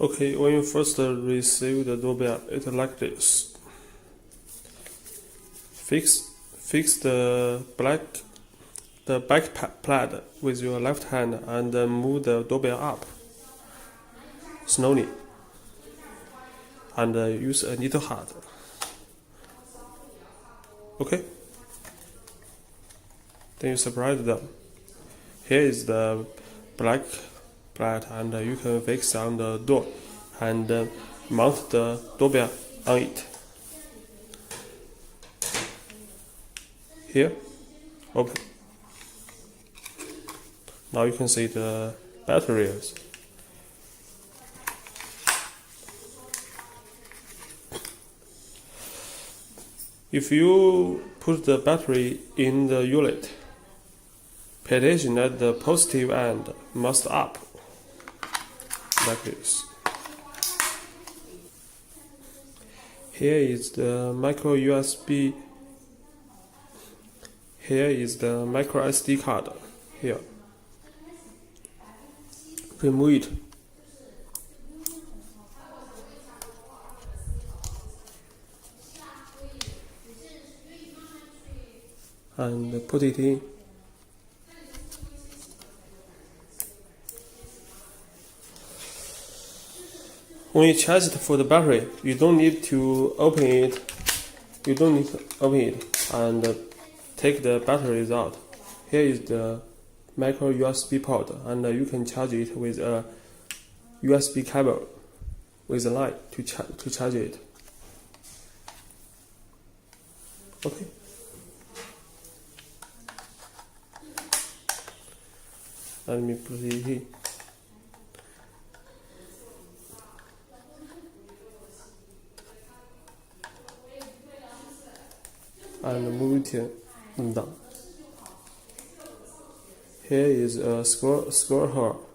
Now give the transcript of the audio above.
Okay, when you first receive the doorbell, it's like this. Fix the back pad with your left hand and move the doorbell up slowly. And use a needle hard. Okay? Then you separate them. Here is the black plate, and you can fix on the door and mount the doorbell on it. Here, open. Now you can see the batteries. If you put the battery in the unit, pay attention that the positive end must up, like this. Here is the micro USB. Here is the micro SD card. Here. Remove it. And put it in. When you charge it for the battery, you don't need to open it. You don't need to open it and take the batteries out. Here is the micro USB port, and you can charge it with a USB cable with a line to charge it. Okay. Let me put it here. And move it down. Here is a screw hole